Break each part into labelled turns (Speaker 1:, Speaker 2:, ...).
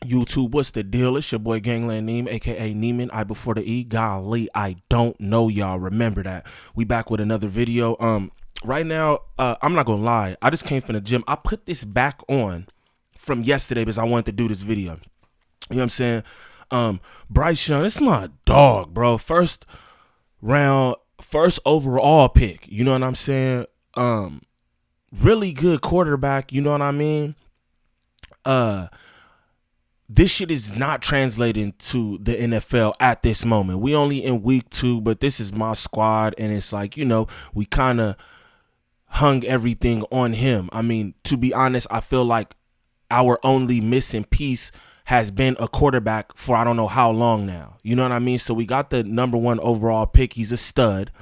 Speaker 1: YouTube, what's the deal? It's your boy Gangland Neem, aka Neiman, I before the E. Golly, I don't know y'all. Remember that. We back with another video. Right now, I'm not gonna lie, I just came from the gym. I put this back on from yesterday because I wanted to do this video. You know what I'm saying? Bryce Young, it's my dog, bro. First round, first overall pick. You know what I'm saying? Really good quarterback, you know what I mean? This shit is not translating to the NFL at this moment. We only in week 2, but this is my squad, and it's like, you know, we kind of hung everything on him. I mean, to be honest, I feel like our only missing piece has been a quarterback for I don't know how long now. You know what I mean? So we got the number 1 overall pick. He's a stud.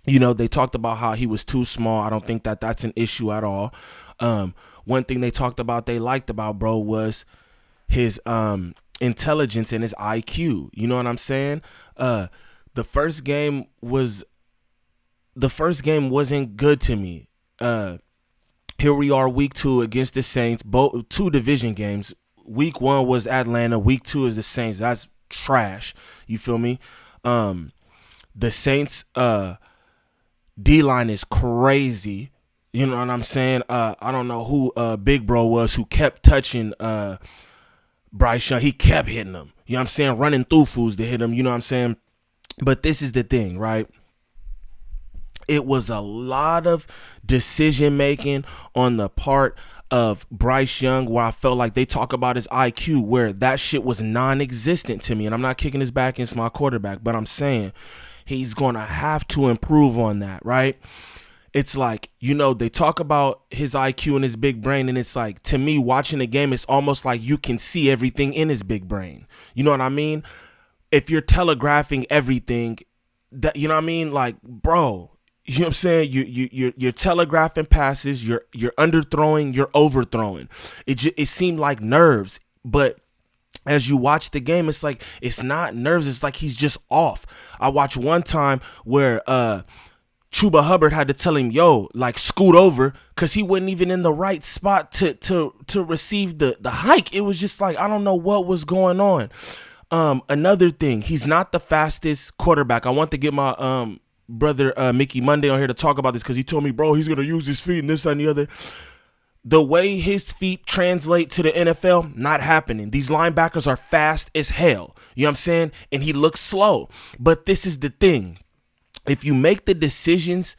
Speaker 1: You know, they talked about how he was too small. I don't think that that's an issue at all. One thing they talked about, they liked about bro was his intelligence and his IQ. You know what I'm saying? The first game wasn't good to me. Here we are, week 2 against the Saints, both 2 division games. Week 1 was Atlanta, week 2 is the Saints. That's trash. You feel me? The Saints D-line is crazy. You know what I'm saying? I don't know who Big Bro was who kept touching Bryce Young. He kept hitting him. You know what I'm saying? Running through fools to hit him. You know what I'm saying? But this is the thing, right? It was a lot of decision making on the part of Bryce Young where I felt like they talk about his IQ, where that shit was non-existent to me. And I'm not kicking his back against my quarterback, but I'm saying he's going to have to improve on that, right? It's like, you know, they talk about his IQ and his big brain, and it's like, to me, watching the game, it's almost like you can see everything in his big brain. You know what I mean? If you're telegraphing everything, that, you know what I mean? Like, bro, you know what I'm saying? You're telegraphing passes, you're underthrowing, you're overthrowing. It seemed like nerves, but as you watch the game, it's like, it's not nerves. It's like he's just off. I watched one time where Chuba Hubbard had to tell him, yo, like, scoot over, because he wasn't even in the right spot to receive the hike. It was just like, I don't know what was going on. Another thing, he's not the fastest quarterback. I want to get my brother Mickey Monday on here to talk about this, because he told me, bro, he's going to use his feet and this and the other. The way his feet translate to the NFL, not happening. These linebackers are fast as hell. You know what I'm saying? And he looks slow. But this is the thing. If you make the decisions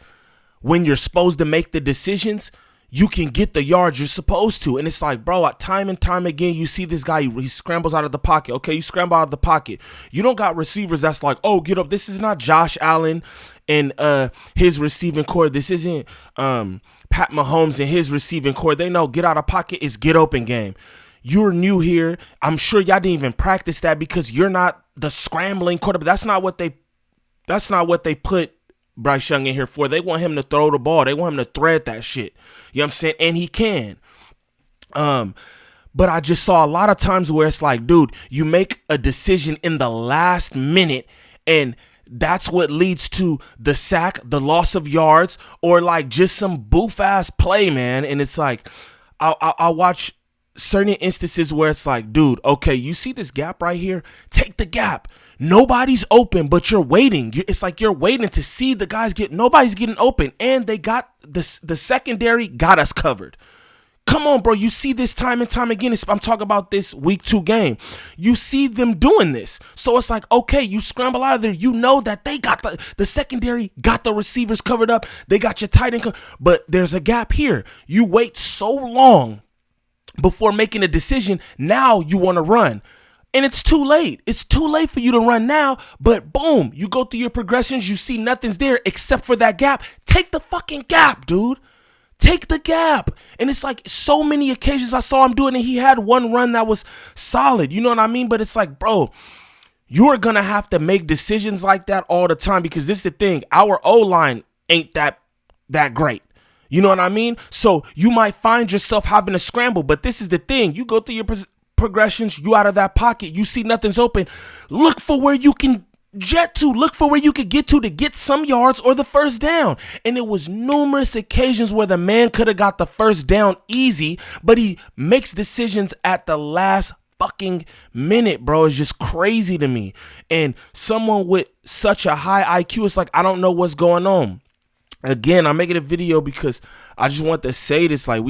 Speaker 1: when you're supposed to make the decisions, you can get the yards you're supposed to. And it's like, bro, time and time again, you see this guy, he scrambles out of the pocket. Okay, you scramble out of the pocket. You don't got receivers that's like, oh, get up. This is not Josh Allen and his receiving core. This isn't Pat Mahomes and his receiving core. They know get out of pocket is get open game. You're new here. I'm sure y'all didn't even practice that because you're not the scrambling quarterback. That's not what they put Bryce Young in here for. They want him to throw the ball. They want him to thread that shit. You know what I'm saying? And he can. But I just saw a lot of times where it's like, dude, you make a decision in the last minute, and that's what leads to the sack, the loss of yards, or like just some boof ass play, man. And it's like, I watch certain instances where it's like, dude, okay, you see this gap right here? Take the gap. Nobody's open, but you're waiting. It's like you're waiting to see the guys nobody's getting open. And they got the secondary got us covered. Come on, bro. You see this time and time again. I'm talking about this week 2 game. You see them doing this. So it's like, okay, you scramble out of there. You know that they got the secondary, got the receivers covered up. They got your tight end. But there's a gap here. You wait so long before making a decision. Now you want to run. And it's too late. It's too late for you to run now. But boom, you go through your progressions. You see nothing's there except for that gap. Take the fucking gap, dude. Take the gap. And it's like so many occasions I saw him doing it. He had one run that was solid. You know what I mean? But it's like, bro, you're going to have to make decisions like that all the time, because this is the thing. Our O-line ain't that great. You know what I mean? So you might find yourself having to scramble. But this is the thing. You go through your progressions. You out of that pocket. You see nothing's open. Look for where you can jet to. Look for where you could get to get some yards or the first down. And it was numerous occasions where the man could have got the first down easy, but he makes decisions at the last fucking minute, bro. It's just crazy to me. And someone with such a high IQ, it's like, I don't know what's going on. Again, I'm making a video because I just want to say this. Like,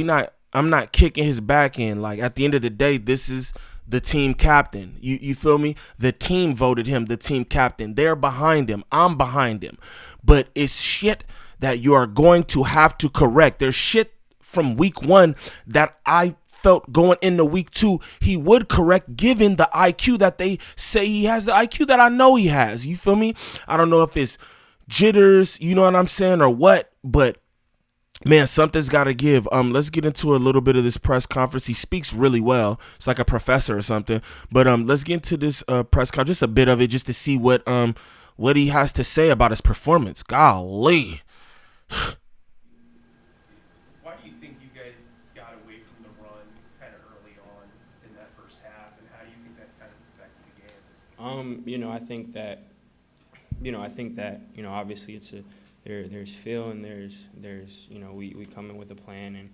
Speaker 1: I'm not kicking his back in. Like, at the end of the day, this is the team captain. You feel me? The team voted him the team captain. They're behind him. I'm behind him. But it's shit that you are going to have to correct. There's shit from week 1 that I felt going into week 2 he would correct, given the IQ that they say he has, the IQ that I know he has. You feel me? I don't know if it's jitters, you know what I'm saying, or what, but man, something's got to give. Let's get into a little bit of this press conference. He speaks really well. It's like a professor or something. But let's get into this press conference, just a bit of it, just to see what he has to say about his performance. Golly.
Speaker 2: Why do you think you guys got away from the run kind of early on in that first half, and how do you think that kind of affected the game?
Speaker 3: I think that obviously there's Phil and there's we come in with a plan, and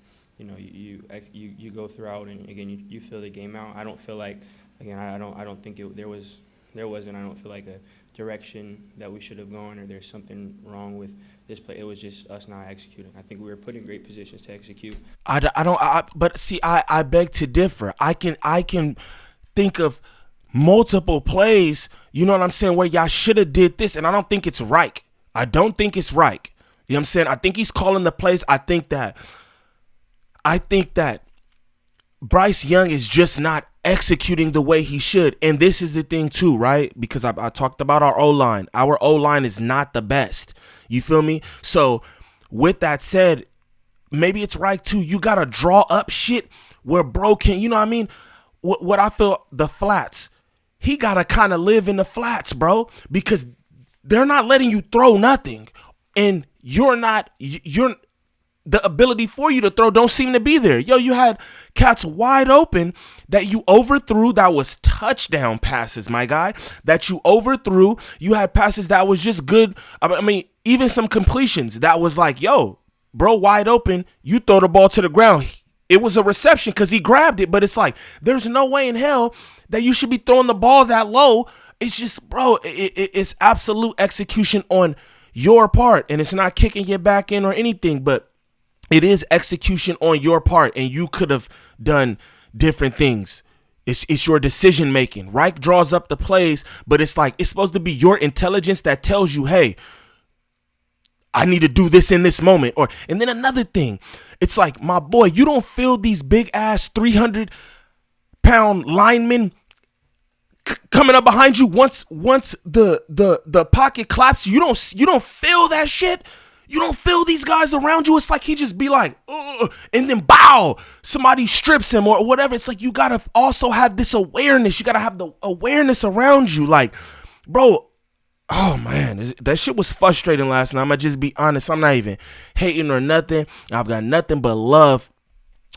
Speaker 3: you go throughout, and again you feel the game out. I don't feel like, again, I don't think there wasn't I don't feel like a direction that we should have gone, or there's something wrong with this play. It was just us not executing. I think we were put in great positions to execute.
Speaker 1: But see, I beg to differ. I can think of multiple plays, you know what I'm saying, where y'all should have did this, and I don't think it's right. I don't think it's right. You know what I'm saying? I think he's calling the plays. I think that Bryce Young is just not executing the way he should. And this is the thing too, right? Because I talked about our O-line. Our O-line is not the best. You feel me? So with that said, maybe it's right too. You got to draw up shit where bro can, you know what I mean? What I feel, the flats, he got to kind of live in the flats, bro, because they're not letting you throw nothing. And the ability for you to throw don't seem to be there. Yo, you had cats wide open that you overthrew, that was touchdown passes, my guy, that you overthrew. You had passes that was just good. I mean, even some completions that was like, yo, bro, wide open, you throw the ball to the ground. It was a reception because he grabbed it, but it's like, there's no way in hell that you should be throwing the ball that low. It's just, bro, it's absolute execution on your part, and it's not kicking you back in or anything, but it is execution on your part, and you could have done different things. It's your decision making. Reich draws up the plays, but it's like, it's supposed to be your intelligence that tells you, hey, I need to do this in this moment. And then another thing, it's like, my boy, you don't feel these big ass 300-pound linemen coming up behind you. Once the pocket claps, you don't feel that shit. You don't feel these guys around you. It's like he just be like, ugh, and then bow, somebody strips him or whatever. It's like, you gotta also have this awareness. You gotta have the awareness around you. Like, bro, oh man, that shit was frustrating last night. I'm gonna just be honest. I'm not even hating or nothing. I've got nothing but love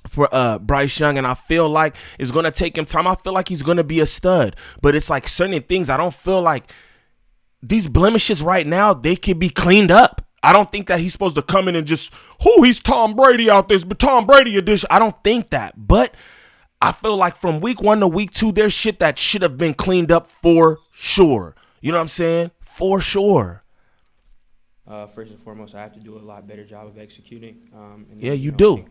Speaker 1: for Bryce Young, and I feel like it's gonna take him time. I feel like he's gonna be a stud, but it's like certain things I don't feel like these blemishes right now, they can be cleaned up. I don't think that he's supposed to come in and just, he's Tom Brady out this, but Tom Brady edition. I don't think that, but I feel like from week 1 to week 2, there's shit that should have been cleaned up for sure. You know what I'm saying? For sure.
Speaker 3: First and foremost, I have to do a lot better job of executing.
Speaker 1: Yeah, you do.
Speaker 3: I think,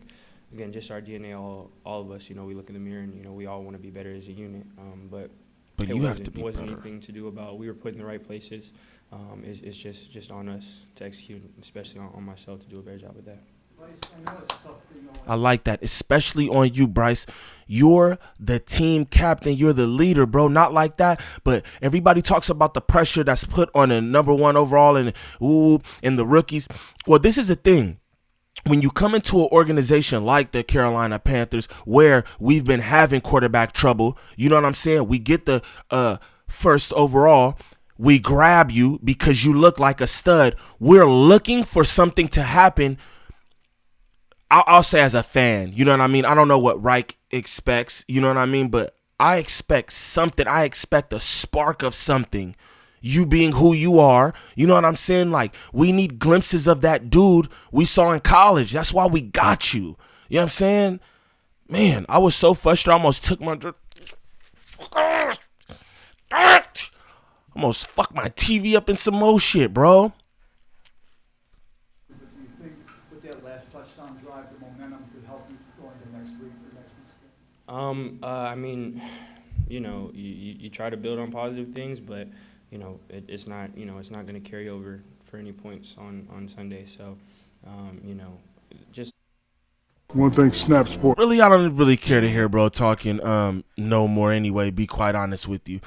Speaker 3: again, just our DNA, all of us, we look in the mirror and, we all want to be better as a unit. But
Speaker 1: you have to be
Speaker 3: It wasn't
Speaker 1: better.
Speaker 3: anything to do about, we were put in the right places. It's just on us to execute, especially on myself to do a better job with that.
Speaker 1: I like that, especially on you, Bryce. You're the team captain. You're the leader, bro. Not like that, but everybody talks about the pressure that's put on a number 1 overall and the rookies. Well, this is the thing. When you come into an organization like the Carolina Panthers, where we've been having quarterback trouble, you know what I'm saying? We get the first overall. We grab you because you look like a stud. We're looking for something to happen. I'll say as a fan, you know what I mean? I don't know what Reich expects, you know what I mean? But I expect something. I expect a spark of something. You being who you are, you know what I'm saying? Like, we need glimpses of that dude we saw in college. That's why we got you. You know what I'm saying? Man, I was so frustrated. I almost took my Almost fuck my TV up in some more shit, bro.
Speaker 4: But do you think with that last touchdown drive, the momentum could help you going to next week for next week's game?
Speaker 3: I mean, you try to build on positive things, but it's not it's not going to carry over for any points on Sunday. So, just
Speaker 5: One thing, Snap Sport.
Speaker 1: Really, I don't really care to hear bro talking no more anyway, be quite honest with you.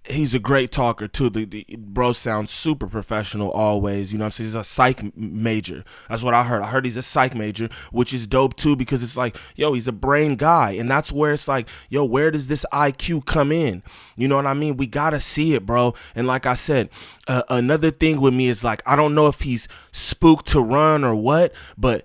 Speaker 1: He's a great talker too. The bro sounds super professional always. You know what I'm saying? He's a psych major. That's what I heard. I heard he's a psych major, which is dope too, because it's like, yo, he's a brain guy. And that's where it's like, yo, where does this IQ come in? You know what I mean? We got to see it, bro. And like I said, another thing with me is like, I don't know if he's spooked to run or what, but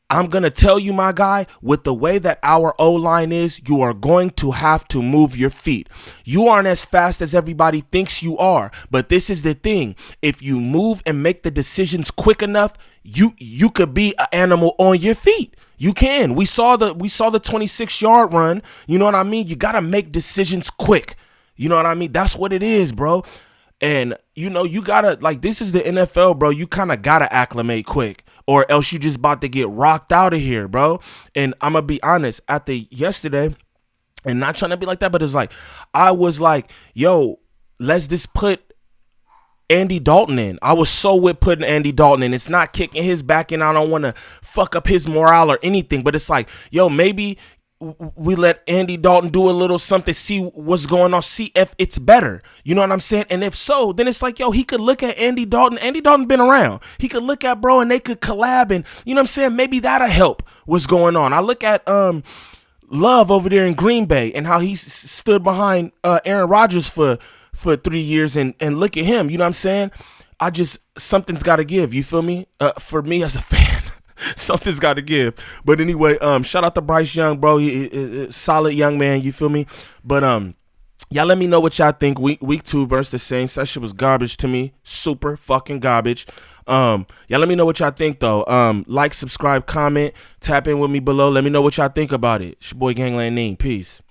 Speaker 1: I'm going to tell you, my guy, with the way that our O-line is, you are going to have to move your feet. You aren't as fast as everybody thinks you are, but this is the thing. If you move and make the decisions quick enough, you could be an animal on your feet. You can. We saw the 26-yard run. You know what I mean? You got to make decisions quick. You know what I mean? That's what it is, bro. And, you got to, like, this is the NFL, bro. You kind of got to acclimate quick, or else you just about to get rocked out of here, bro. And I'm going to be honest, after yesterday, and not trying to be like that, but it's like, I was like, yo, let's just put Andy Dalton in. I was so with putting Andy Dalton in. It's not kicking his back in. I don't want to fuck up his morale or anything, but it's like, yo, maybe we let Andy Dalton do a little something, see what's going on, see if it's better. You know what I'm saying? And if so, then it's like, yo, he could look at Andy Dalton. Andy Dalton been around. He could look at bro and they could collab, and you know what I'm saying? Maybe that'll help what's going on. I look at Love over there in Green Bay and how he stood behind Aaron Rodgers for 3 years, and look at him. You know what I'm saying? Something's got to give. You feel me? For me as a fan. Something's got to give. But anyway, shout out to Bryce Young, bro. He solid young man. You feel me? But y'all let me know what y'all think. Week 2 versus the Saints. That shit was garbage to me. Super fucking garbage. Y'all let me know what y'all think though. Like, subscribe, comment, tap in with me below. Let me know what y'all think about it. It's your boy Gangland Neen. Peace.